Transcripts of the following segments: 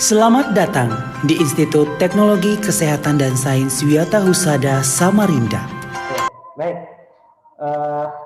Selamat datang di Institut Teknologi Kesehatan dan Sains Wiyata Husada Samarinda. Baik,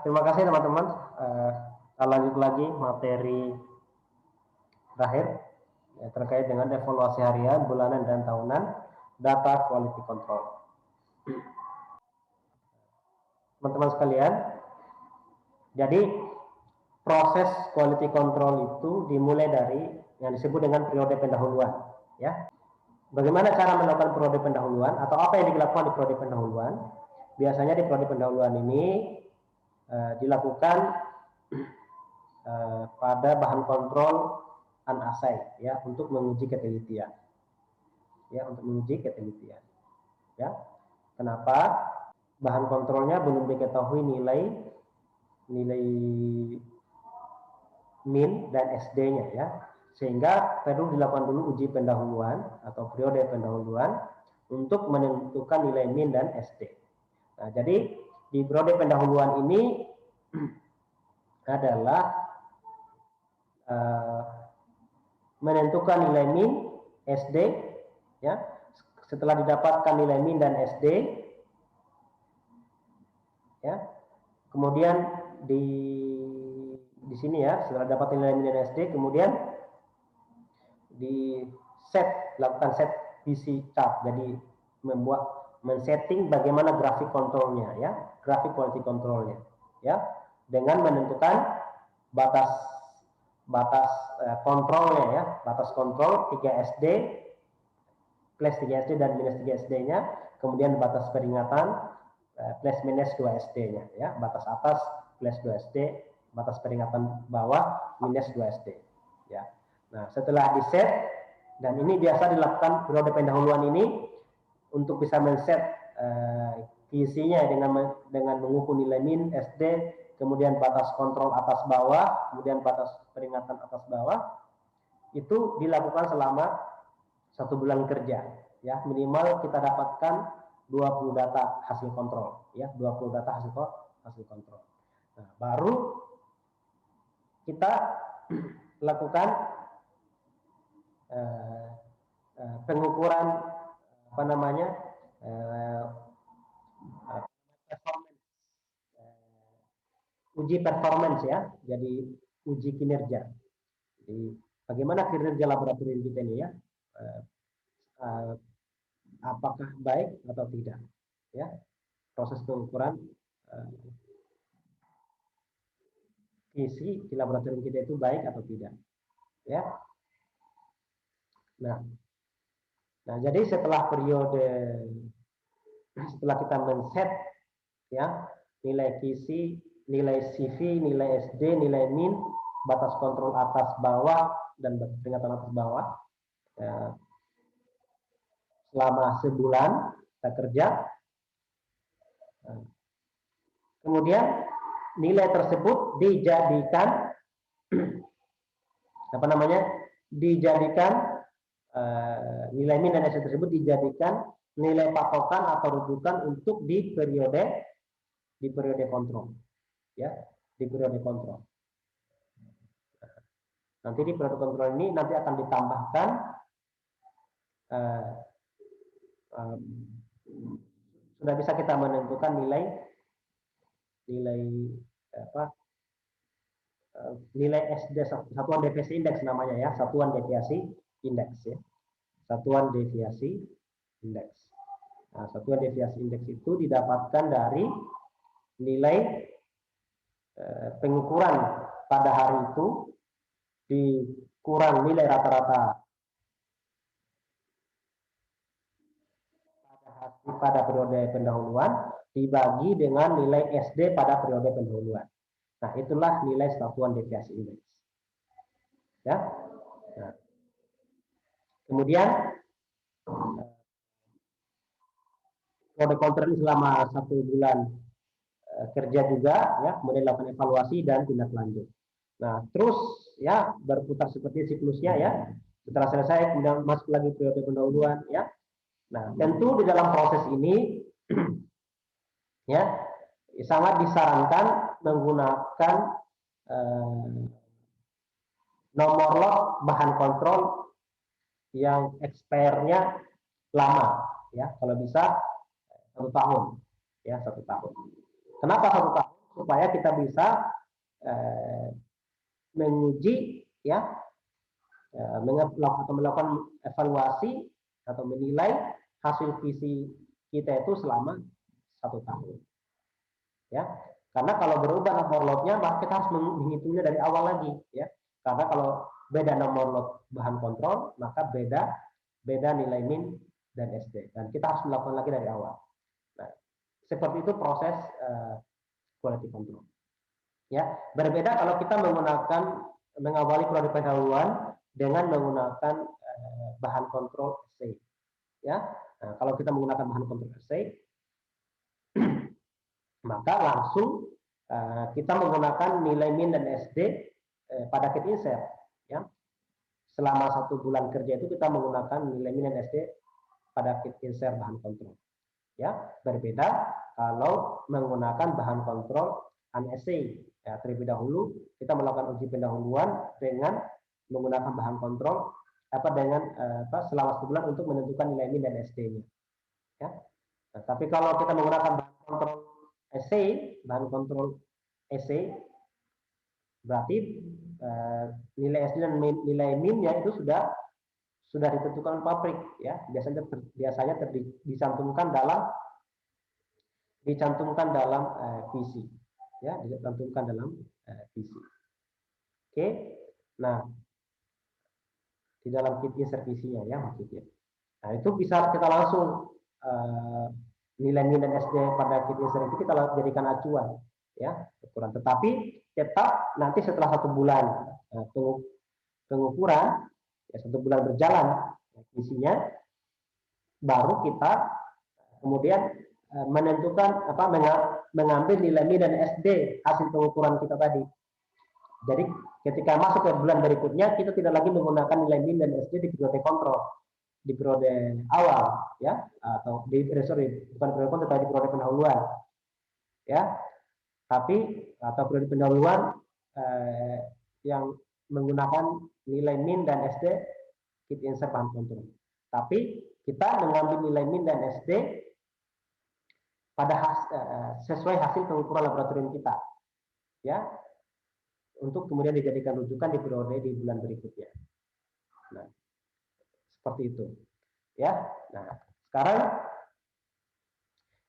terima kasih teman-teman. Kita lanjut lagi materi terakhir terkait dengan evaluasi harian, bulanan, dan tahunan data quality control. Teman-teman sekalian, jadi proses quality control itu dimulai dari yang disebut dengan periode pendahuluan, ya. Bagaimana cara melakukan periode pendahuluan atau apa yang dilakukan di periode pendahuluan? Biasanya di periode pendahuluan ini dilakukan pada bahan kontrol unassay, ya, untuk menguji ketelitian, ya, ya. Kenapa? Bahan kontrolnya belum diketahui nilai min dan SD-nya, ya, sehingga perlu dilakukan dulu uji pendahuluan atau periode pendahuluan untuk menentukan nilai min dan SD. Nah, jadi di periode pendahuluan ini adalah menentukan nilai min, SD, ya. Setelah didapatkan nilai min dan SD, ya, kemudian di sini, ya, setelah dapat nilai min dan SD, kemudian lakukan set PC chart, jadi men-setting bagaimana grafik kontrolnya, ya, grafik quality kontrolnya, ya, dengan menentukan batas kontrolnya, ya, batas kontrol 3 SD, plus 3 SD dan minus 3 SD-nya, kemudian batas peringatan plus minus 2 SD-nya, ya, batas atas plus 2 SD, batas peringatan bawah minus 2 SD, ya. Nah, setelah di-set, dan ini biasa dilakukan periode pendahuluan ini untuk bisa men-set QC-nya dengan mengukur nilai min, SD, kemudian batas kontrol atas bawah, kemudian batas peringatan atas bawah, itu dilakukan selama 1 bulan kerja, ya, minimal kita dapatkan 20 data hasil kontrol, ya, 20 data hasil kontrol. Nah, baru kita lakukan pengukuran uji performance, ya, jadi uji kinerja. Jadi bagaimana kinerja laboratorium kita ini, ya, apakah baik atau tidak, ya, proses pengukuran isi di laboratorium kita itu baik atau tidak, ya. Nah, jadi setelah kita men-set, ya, nilai QC, nilai CV, nilai SD, nilai min, batas kontrol atas bawah dan batas peringatan atas bawah, ya, selama sebulan kita kerja, kemudian nilai tersebut dijadikan nilai min dan SD tersebut dijadikan nilai patokan atau rujukan untuk di periode kontrol, ya, di periode kontrol. Nanti di periode kontrol ini nanti akan ditambahkan sudah bisa kita menentukan nilai SD, satuan deviasi indeks namanya, ya, satuan deviasi indeks, ya, satuan deviasi indeks. Nah, satuan deviasi indeks itu didapatkan dari nilai pengukuran pada hari itu dikurang nilai rata-rata pada periode pendahuluan dibagi dengan nilai SD pada periode pendahuluan. Nah, itulah nilai satuan deviasi indeks, ya. Nah, kemudian periode kontrol ini selama 1 bulan kerja juga, ya, kemudian lakukan evaluasi dan tindak lanjut. Nah, terus, ya, berputar seperti siklusnya, ya. Setelah selesai kemudian masuk lagi periode pendahuluan, ya. Nah, tentu di dalam proses ini ya, sangat disarankan menggunakan nomor log bahan kontrol yang expire-nya lama, ya. Kalau bisa 1 tahun, ya 1 tahun. Kenapa 1 tahun? Supaya kita bisa menguji, ya, melakukan evaluasi atau menilai hasil visi kita itu selama 1 tahun, ya. Karena kalau berubah nomor lotnya, maka kita harus menghitungnya dari awal lagi, ya. Karena kalau beda nomor lot bahan kontrol, maka beda nilai min dan SD, dan kita harus melakukan lagi dari awal. Nah, seperti itu proses quality control. Ya, berbeda kalau kita mengawali periode pendahuluan dengan menggunakan bahan kontrol assay. Ya, nah, kalau kita menggunakan bahan kontrol assay, maka langsung kita menggunakan nilai min dan SD pada kit insert. Ya, selama 1 bulan kerja itu kita menggunakan nilai min dan SD pada kit insert bahan kontrol. Ya, berbeda kalau menggunakan bahan kontrol unassay. Ya, terlebih dahulu kita melakukan uji pendahuluan dengan menggunakan bahan kontrol selama 1 bulan untuk menentukan nilai min dan SD-nya. Ya. Nah, tapi kalau kita menggunakan bahan kontrol assay, berarti nilai SD dan nilai min-nya itu sudah ditentukan pabrik, ya. Biasanya dicantumkan dalam visi, ya, dicantumkan dalam visi. Oke, nah di dalam kit insert visinya, ya, maksudnya. Nah, itu bisa kita langsung nilai min dan SD pada kit insert itu kita jadikan acuan, ya, ukuran. Tetapi tetap nanti setelah 1 bulan pengukuran, ya, 1 bulan berjalan visinya, baru kita kemudian menentukan mengambil nilai min dan SD hasil pengukuran kita tadi. Jadi ketika masuk ke bulan berikutnya, kita tidak lagi menggunakan nilai min dan SD di periode kontrol, di periode awal, ya, atau bukan periode kontrol, tapi di periode pendahuluan, ya, atau periode pendahuluan yang menggunakan nilai min dan SD kit insert bahan kontrol. Tapi kita mengambil nilai min dan SD sesuai hasil pengukuran laboratorium kita, ya, untuk kemudian dijadikan rujukan di bulan berikutnya. Nah, seperti itu, ya. Nah, sekarang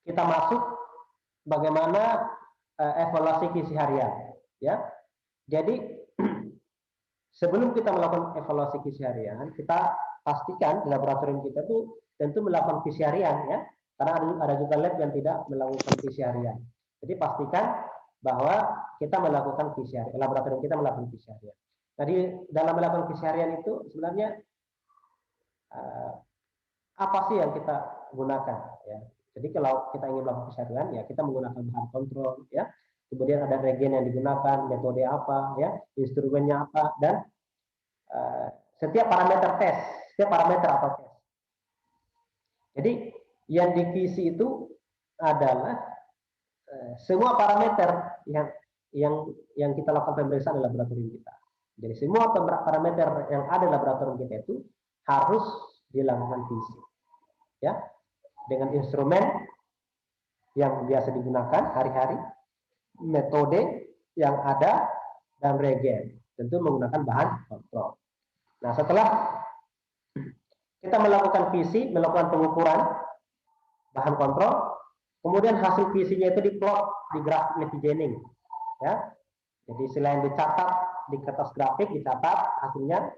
kita masuk bagaimana evaluasi visi harian, ya. Jadi sebelum kita melakukan evaluasi visi harian, kita pastikan di laboratorium kita tuh tentu melakukan visi harian, ya. Karena ada juga lab yang tidak melakukan visi harian. Jadi pastikan bahwa kita melakukan visi harian, laboratorium kita melakukan visi harian. Jadi dalam melakukan visi harian itu sebenarnya apa sih yang kita gunakan, ya. Jadi kalau kita ingin melakukan visi harian, ya kita menggunakan bahan kontrol, ya. Kemudian ada reagen yang digunakan, metode apa, ya, instrumennya apa, dan setiap parameter atau tes. Jadi yang di visi itu adalah semua parameter yang kita lakukan pemeriksaan di laboratorium kita. Jadi semua parameter yang ada di laboratorium kita itu harus dilakukan visi, ya, dengan instrumen yang biasa digunakan hari-hari, metode yang ada, dan reagen, tentu menggunakan bahan kontrol. Nah, setelah kita melakukan visi, melakukan pengukuran bahan kontrol, kemudian hasil visinya itu diplot di grafik Levy-Jennings, ya. Jadi selain dicatat di kertas grafik, dicatat hasilnya,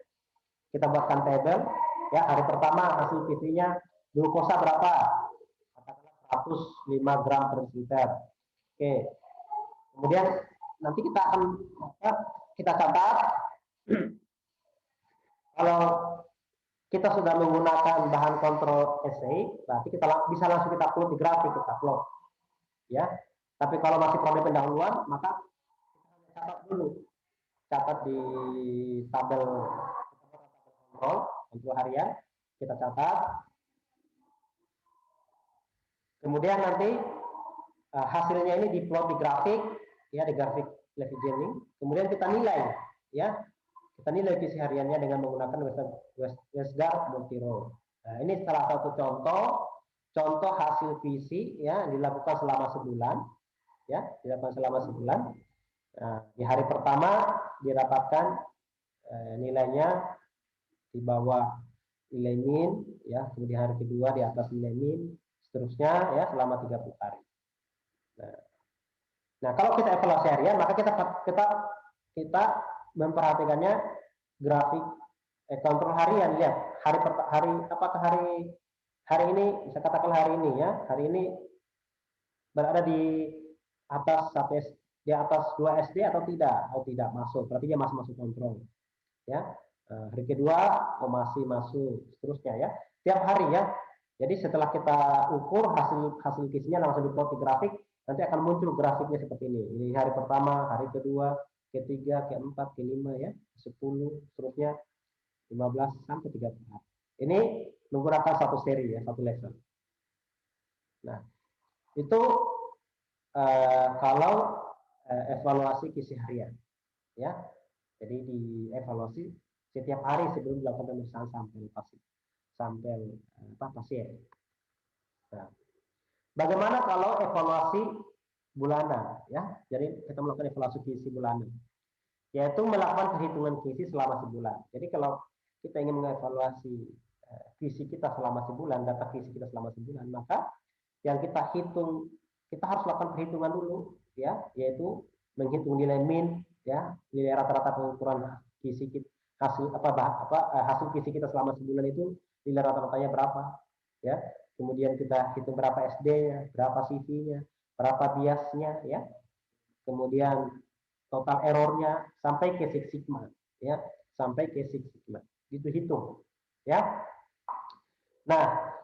kita buatkan tabel, ya. Hari pertama hasil visinya glukosa berapa, katakanlah 105 gram per liter. Oke, kemudian nanti kita akan kita catat kalau kita sudah menggunakan bahan kontrol assay, berarti kita bisa langsung kita plot di grafik, kita plot, ya. Tapi kalau masih periode pendahuluan, maka kita catat dulu, catat di tabel kontrol harian, kita catat. Kemudian nanti hasilnya ini diplot di grafik, ya, di grafik Levy-Jennings. Kemudian kita nilai, ya. Kita nilai kisi hariannya dengan menggunakan Westgard multi-row. Nah, ini salah satu contoh hasil visi ya dilakukan selama sebulan, ya dilakukan selama sebulan. Nah, di hari pertama didapatkan nilainya di bawah nilai min, ya kemudian hari kedua di atas nilai min, seterusnya ya selama 30 hari. Nah, kalau kita evaluasi harian, maka kita memperhatikannya grafik kontrol harian. Lihat apakah hari ini, saya katakan hari ini ya, hari ini berada di atas di atas 2 SD atau tidak? Oh, tidak masuk, berarti dia masih masuk kontrol. Ya, hari kedua masih masuk, seterusnya ya. Tiap hari ya. Jadi setelah kita ukur hasil kisinya langsung diplot di grafik, nanti akan muncul grafiknya seperti ini. Ini hari pertama, hari kedua, ketiga, keempat, kelima ya, 10, seterusnya 15 sampai 30. Ini menggunakan satu seri ya, satu level. Nah, itu kalau evaluasi kisi harian ya. Jadi dievaluasi setiap hari sebelum dilakukan pemeriksaan pasien. Nah, bagaimana kalau evaluasi bulanan ya? Jadi kita melakukan evaluasi kisi bulanan, yaitu melakukan perhitungan kisi selama sebulan. Jadi kalau kita ingin mengevaluasi kisi kita selama sebulan, data kisi kita selama sebulan, maka yang kita hitung, kita harus lakukan perhitungan dulu ya, yaitu menghitung nilai min ya, nilai rata-rata pengukuran kisi kita, hasil kisi kita selama sebulan itu nilai rata-ratanya berapa ya. Kemudian kita hitung berapa SD-nya, berapa CV-nya, berapa biasnya ya. Kemudian total errornya sampai ke Six Sigma ya, sampai ke Six Sigma. Gitu hitung ya. Nah,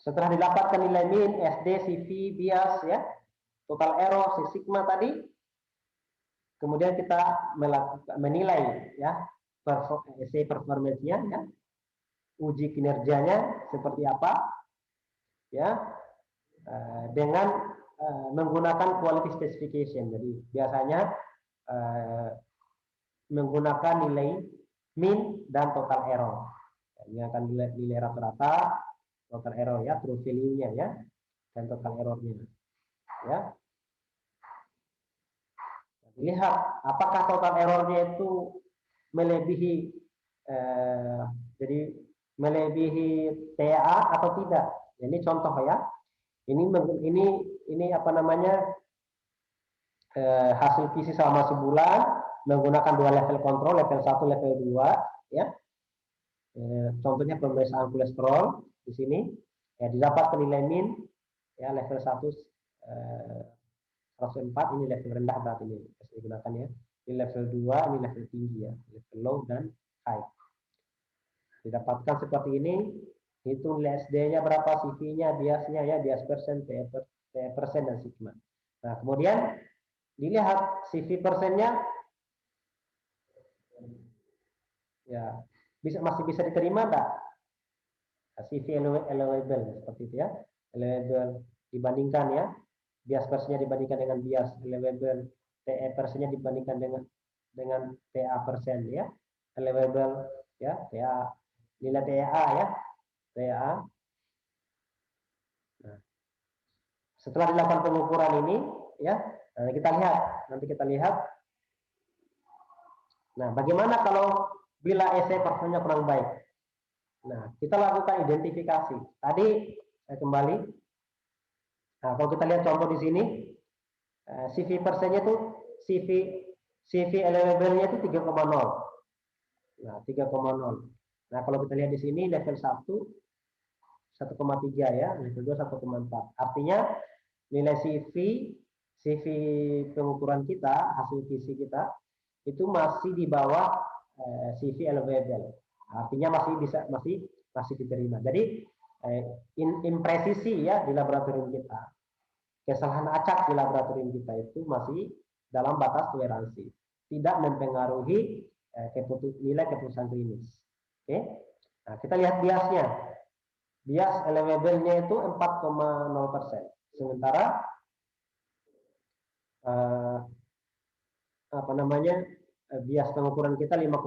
setelah didapatkan nilai min, SD, CV, bias ya, total error, Six Sigma tadi, kemudian kita menilai ya performance-nya ya, uji kinerjanya seperti apa ya, dengan menggunakan quality specification. Jadi biasanya menggunakan nilai min dan total error. Ini akan nilai rata-rata, total error ya, true value-nya ya, dan total error-nya ya. Lihat apakah total error-nya itu melebihi jadi melebihi TA atau tidak. Ini contoh ya. Ini apa namanya hasil kisi selama sebulan menggunakan dua level kontrol, level 1, level 2 ya. Contohnya pemeriksaan kolesterol di sini ya, didapatkan nilai min ya, level 1 104, ini level rendah berarti ini digunakan ya. Ini level 2, ini level tinggi ya, level low dan high. Didapatkan seperti ini, hitung nilai SD-nya berapa, CV-nya, biasnya ya, bias persen, persen dan sigma. Nah, kemudian dilihat CV persennya ya, masih bisa diterima enggak? CV allowable seperti itu ya. Allowable dibandingkan ya, bias persennya dibandingkan dengan bias allowable, TE persennya dibandingkan dengan TA persen ya. Allowable ya, TA nilai TA ya, TA. Nah, setelah dilakukan pengukuran ini ya, nanti kita lihat. Nah, bagaimana kalau bila essay performanya kurang baik? Nah, kita lakukan identifikasi. Tadi saya kembali. Nah, kalau kita lihat contoh di sini, CV persennya itu CV allowable-nya itu 3,0. Nah, 3,0. Nah, kalau kita lihat di sini level 1 1,3 ya, level 2 1,4. Artinya nilai CV pengukuran kita, hasil visi kita itu masih di bawah CV allowable. Artinya masih diterima. Jadi impresisi ya di laboratorium kita, kesalahan acak di laboratorium kita itu masih dalam batas toleransi, tidak mempengaruhi nilai keputusan klinis. Oke, nah kita lihat biasnya, bias allowable-nya itu 4,0%, sementara apa namanya, bias pengukuran kita 5,1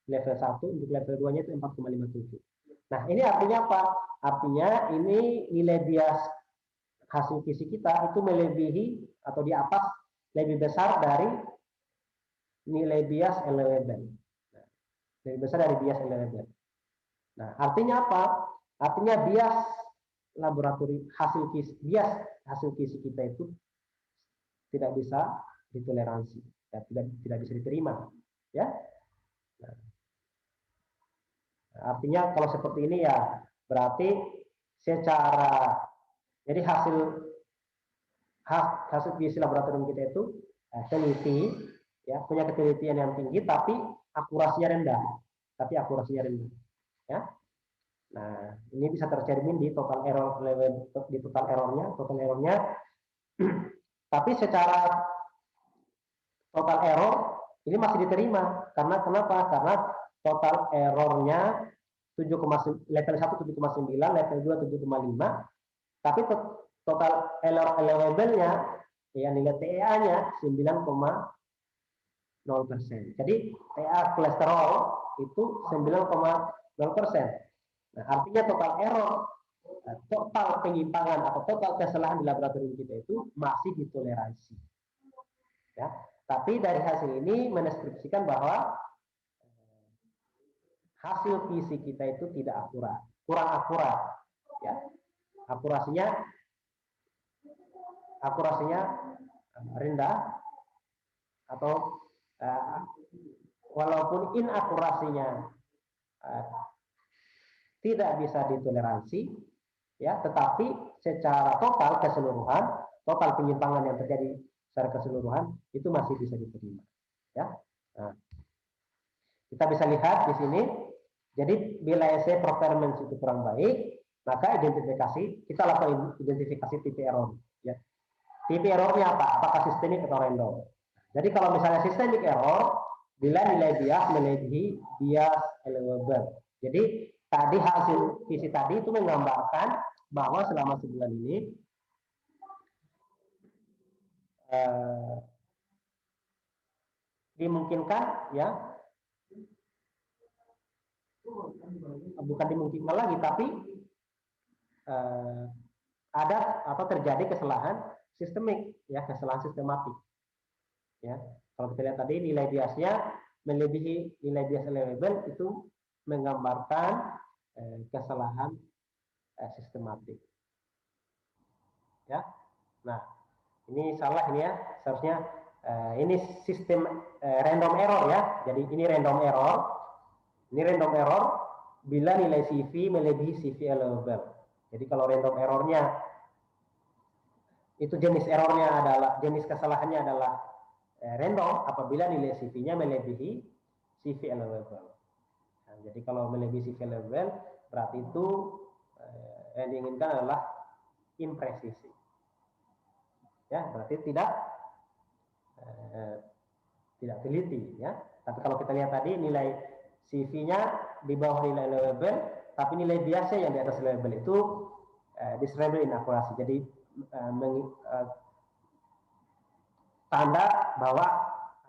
level 1, untuk level 2-nya itu 4,57. Nah, ini artinya apa? Artinya ini nilai bias hasil visi kita itu melebihi atau di atas, lebih besar dari nilai bias allowable. Nah, lebih besar dari bias allowable. Nah, artinya apa? Artinya bias laboratorium bias hasil visi kita itu tidak bisa ditoleransi, ya, tidak bisa diterima, ya. Nah, artinya kalau seperti ini ya berarti secara, jadi hasil visi laboratorium kita itu teliti, ya, punya ketelitian yang tinggi tapi akurasinya rendah, ya. Nah, ini bisa tercermin di total error level, di total errornya. Tapi secara total error ini masih diterima, karena kenapa? Karena total errornya level 1 7,9, level 2 7,5, tapi total error allowable-nya, ya, nilai TEA-nya 9,0%. Jadi TEA kolesterol itu 9,0%. Nah, artinya total error, total penyimpangan atau total kesalahan di laboratorium kita itu masih ditoleransi. Ya, tapi dari hasil ini mendeskripsikan bahwa hasil visi kita itu tidak akurat, kurang akurat, ya. Akurasinya rendah, atau walaupun inakurasinya tidak bisa ditoleransi, ya, tetapi secara total keseluruhan, total penyimpangan yang terjadi secara keseluruhan itu masih bisa diterima, ya. Nah, kita bisa lihat di sini. Jadi bila essay performance itu kurang baik, maka kita lakukan identifikasi tipe error, ya. Tipe errornya apa? Apakah sistemik atau random? Jadi kalau misalnya sistemik error, bila nilai bias melebihi bias allowable. Jadi tadi hasil visi tadi itu menggambarkan bahwa selama sebulan ini dimungkinkan, ya, bukan dimungkinkan lagi, tapi ada atau terjadi kesalahan sistemik, ya, kesalahan sistematik, ya. Kalau kita lihat tadi nilai biasnya melebihi nilai bias allowable, itu menggambarkan kesalahan sistematik, ya. Nah, ini salah ini, ya, seharusnya ini sistem random error, ya. Jadi ini random error bila nilai CV melebihi CV allowable. Jadi kalau random errornya itu jenis kesalahannya adalah random apabila nilai CV-nya melebihi CV allowable. Nah, jadi kalau melebihi CV allowable berarti itu yang diinginkan adalah impresisi, ya, berarti tidak teliti, ya. Tapi kalau kita lihat tadi nilai CV-nya di bawah nilai allowable, tapi nilai biasnya yang di atas allowable itu disable inakurasi. Jadi tanda bahwa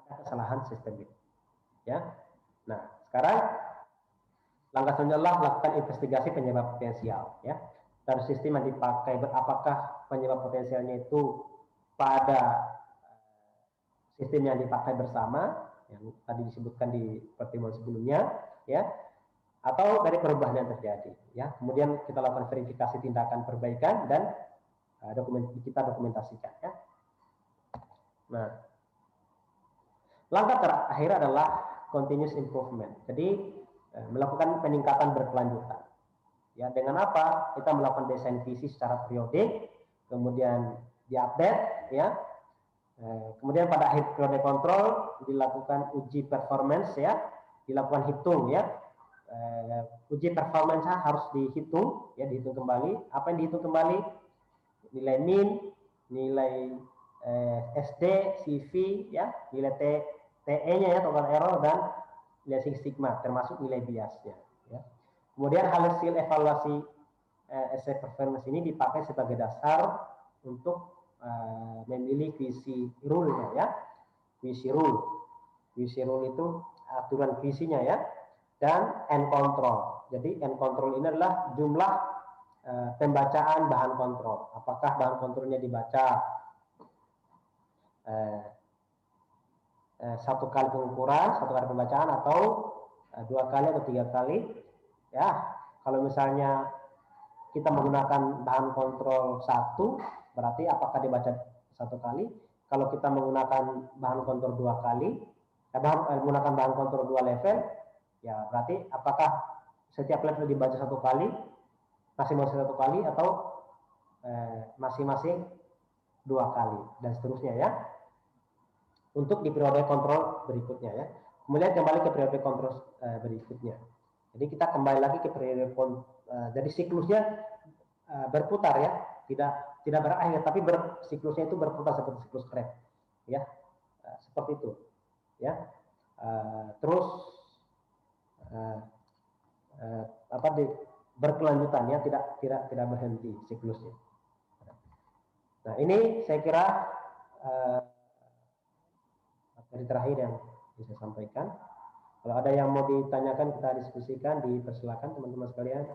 ada kesalahan sistemik, ya. Nah, sekarang langkah selanjutnya adalah lakukan investigasi penyebab potensial, ya. Dari sistem yang dipakai, apakah penyebab potensialnya itu pada sistem yang dipakai bersama, yang tadi disebutkan di pertemuan sebelumnya, ya, atau dari perubahan yang terjadi, ya. Kemudian kita lakukan verifikasi tindakan perbaikan dan kita dokumentasikan, ya. Nah, langkah terakhir adalah continuous improvement. Jadi melakukan peningkatan berkelanjutan, ya. Dengan apa? Kita melakukan desain visi secara periodik, kemudian diupdate, ya. Kemudian pada akhir periode kontrol dilakukan uji performance, ya, dilakukan hitung, ya. Uji performance harus dihitung, ya, dihitung kembali. Apa yang dihitung kembali? Nilai min, nilai SD, CV, ya, nilai TE-nya, ya, total error, dan nilai Six Sigma, termasuk nilai biasnya, ya. Kemudian hasil evaluasi essay performance ini dipakai sebagai dasar untuk memilih visi rule-nya, ya. QC rule. QC rule itu aturan QC-nya ya. Dan end control. Jadi end control ini adalah jumlah pembacaan bahan kontrol. Apakah bahan kontrolnya dibaca satu kali pengukuran, satu kali pembacaan, atau 2 kali atau 3 kali. Ya, kalau misalnya kita menggunakan bahan kontrol 1, berarti apakah dibaca 1 kali? Kalau kita menggunakan bahan kontrol 2 kali, menggunakan bahan kontrol 2 level, ya berarti apakah setiap level dibaca 1 kali, masing-masing 1 kali, atau masing-masing 2 kali, dan seterusnya ya. Untuk di periode kontrol berikutnya ya. Kemudian kembali ke periode kontrol berikutnya. Jadi kita kembali lagi ke periode jadi siklusnya berputar ya, tidak berakhir, tapi siklusnya itu berputar seperti siklus Krebs ya, seperti itu ya. Terus berkelanjutan ya, tidak berhenti siklusnya. Nah, ini saya kira materi terakhir yang bisa saya sampaikan. Kalau ada yang mau ditanyakan, kita diskusikan, dipersilakan teman-teman sekalian.